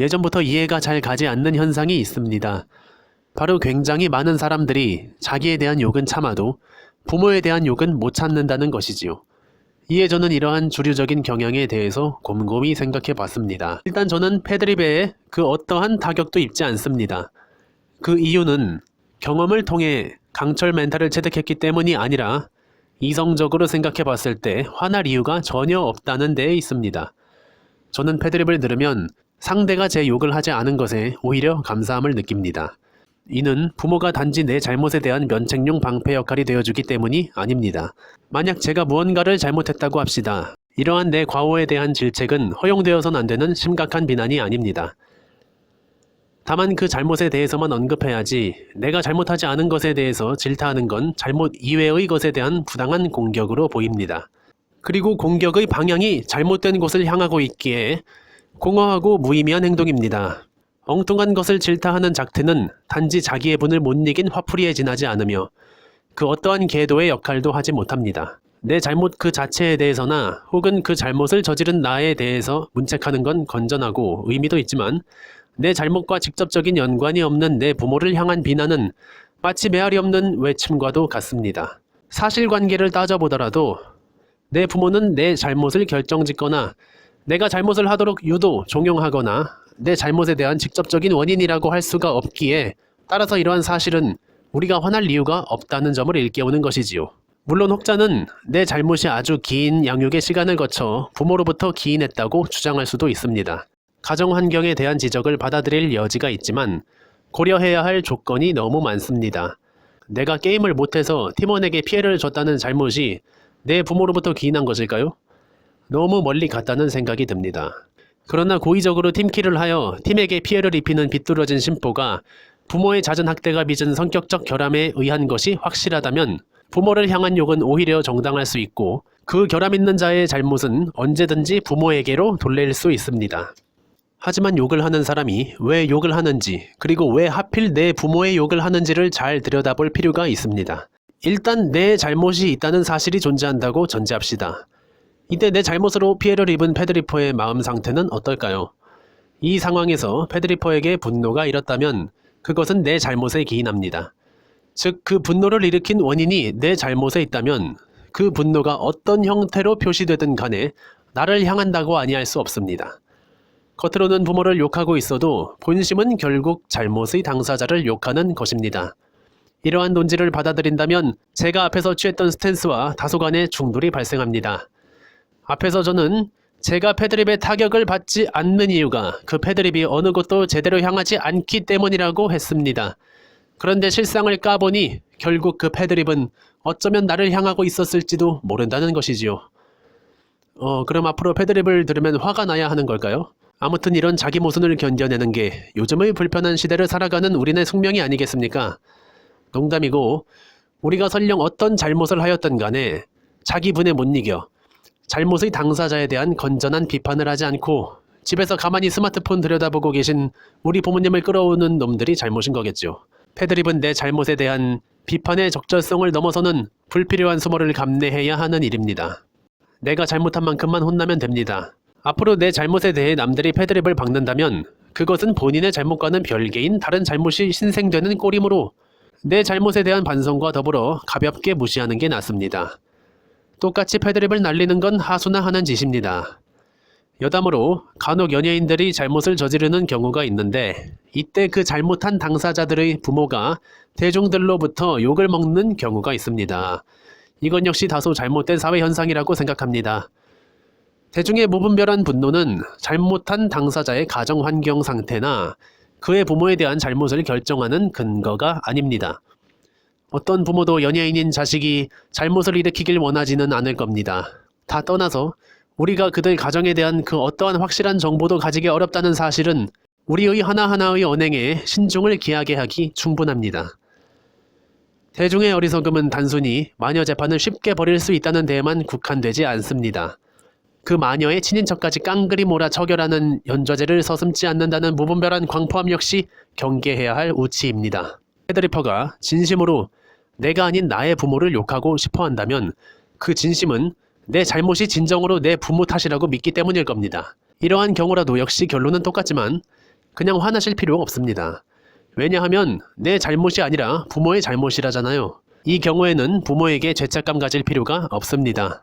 예전부터 이해가 잘 가지 않는 현상이 있습니다. 바로 굉장히 많은 사람들이 자기에 대한 욕은 참아도 부모에 대한 욕은 못 참는다는 것이지요. 이에 저는 이러한 주류적인 경향에 대해서 곰곰이 생각해 봤습니다. 일단 저는 패드립에 그 어떠한 타격도 입지 않습니다. 그 이유는 경험을 통해 강철 멘탈을 체득했기 때문이 아니라 이성적으로 생각해 봤을 때 화날 이유가 전혀 없다는 데에 있습니다. 저는 패드립을 들으면 상대가 제 욕을 하지 않은 것에 오히려 감사함을 느낍니다. 이는 부모가 단지 내 잘못에 대한 면책용 방패 역할이 되어주기 때문이 아닙니다. 만약 제가 무언가를 잘못했다고 합시다. 이러한 내 과오에 대한 질책은 허용되어선 안 되는 심각한 비난이 아닙니다. 다만 그 잘못에 대해서만 언급해야지 내가 잘못하지 않은 것에 대해서 질타하는 건 잘못 이외의 것에 대한 부당한 공격으로 보입니다. 그리고 공격의 방향이 잘못된 곳을 향하고 있기에 공허하고 무의미한 행동입니다. 엉뚱한 것을 질타하는 작태는 단지 자기의 분을 못 이긴 화풀이에 지나지 않으며 그 어떠한 계도의 역할도 하지 못합니다. 내 잘못 그 자체에 대해서나 혹은 그 잘못을 저지른 나에 대해서 문책하는 건 건전하고 의미도 있지만 내 잘못과 직접적인 연관이 없는 내 부모를 향한 비난은 마치 메아리 없는 외침과도 같습니다. 사실관계를 따져보더라도 내 부모는 내 잘못을 결정짓거나 내가 잘못을 하도록 유도, 종용하거나 내 잘못에 대한 직접적인 원인이라고 할 수가 없기에 따라서 이러한 사실은 우리가 화날 이유가 없다는 점을 일깨우는 것이지요. 물론 혹자는 내 잘못이 아주 긴 양육의 시간을 거쳐 부모로부터 기인했다고 주장할 수도 있습니다. 가정환경에 대한 지적을 받아들일 여지가 있지만 고려해야 할 조건이 너무 많습니다. 내가 게임을 못해서 팀원에게 피해를 줬다는 잘못이 내 부모로부터 기인한 것일까요? 너무 멀리 갔다는 생각이 듭니다. 그러나 고의적으로 팀킬을 하여 팀에게 피해를 입히는 비뚤어진 심보가 부모의 잦은 학대가 빚은 성격적 결함에 의한 것이 확실하다면 부모를 향한 욕은 오히려 정당할 수 있고 그 결함 있는 자의 잘못은 언제든지 부모에게로 돌릴 수 있습니다. 하지만 욕을 하는 사람이 왜 욕을 하는지 그리고 왜 하필 내 부모의 욕을 하는지를 잘 들여다볼 필요가 있습니다. 일단 내 잘못이 있다는 사실이 존재한다고 전제합시다. 이때 내 잘못으로 피해를 입은 패드리퍼의 마음 상태는 어떨까요? 이 상황에서 패드리퍼에게 분노가 일었다면 그것은 내 잘못에 기인합니다. 즉 그 분노를 일으킨 원인이 내 잘못에 있다면 그 분노가 어떤 형태로 표시되든 간에 나를 향한다고 아니할 수 없습니다. 겉으로는 부모를 욕하고 있어도 본심은 결국 잘못의 당사자를 욕하는 것입니다. 이러한 논지를 받아들인다면 제가 앞에서 취했던 스탠스와 다소간의 충돌이 발생합니다. 앞에서 저는 제가 패드립의 타격을 받지 않는 이유가 그 패드립이 어느 곳도 제대로 향하지 않기 때문이라고 했습니다. 그런데 실상을 까보니 결국 그 패드립은 어쩌면 나를 향하고 있었을지도 모른다는 것이지요. 그럼 앞으로 패드립을 들으면 화가 나야 하는 걸까요? 아무튼 이런 자기 모순을 견뎌내는 게 요즘의 불편한 시대를 살아가는 우리네 숙명이 아니겠습니까? 농담이고 우리가 설령 어떤 잘못을 하였든 간에 자기 분에 못 이겨 잘못의 당사자에 대한 건전한 비판을 하지 않고 집에서 가만히 스마트폰 들여다보고 계신 우리 부모님을 끌어오는 놈들이 잘못인 거겠죠. 패드립은 내 잘못에 대한 비판의 적절성을 넘어서는 불필요한 소모를 감내해야 하는 일입니다. 내가 잘못한 만큼만 혼나면 됩니다. 앞으로 내 잘못에 대해 남들이 패드립을 박는다면 그것은 본인의 잘못과는 별개인 다른 잘못이 신생되는 꼴이므로 내 잘못에 대한 반성과 더불어 가볍게 무시하는 게 낫습니다. 똑같이 패드립을 날리는 건 하수나 하는 짓입니다. 여담으로 간혹 연예인들이 잘못을 저지르는 경우가 있는데 이때 그 잘못한 당사자들의 부모가 대중들로부터 욕을 먹는 경우가 있습니다. 이건 역시 다소 잘못된 사회 현상이라고 생각합니다. 대중의 무분별한 분노는 잘못한 당사자의 가정 환경 상태나 그의 부모에 대한 잘못을 결정하는 근거가 아닙니다. 어떤 부모도 연예인인 자식이 잘못을 일으키길 원하지는 않을 겁니다. 다 떠나서 우리가 그들 가정에 대한 그 어떠한 확실한 정보도 가지기 어렵다는 사실은 우리의 하나하나의 언행에 신중을 기하게 하기 충분합니다. 대중의 어리석음은 단순히 마녀 재판을 쉽게 벌일 수 있다는 데에만 국한되지 않습니다. 그 마녀의 친인척까지 깡그리 몰아 처결하는 연좌제를 서슴지 않는다는 무분별한 광포함 역시 경계해야 할 우치입니다. 패드리퍼가 진심으로 내가 아닌 나의 부모를 욕하고 싶어 한다면 그 진심은 내 잘못이 진정으로 내 부모 탓이라고 믿기 때문일 겁니다. 이러한 경우라도 역시 결론은 똑같지만 그냥 화나실 필요 없습니다. 왜냐하면 내 잘못이 아니라 부모의 잘못이라잖아요. 이 경우에는 부모에게 죄책감 가질 필요가 없습니다.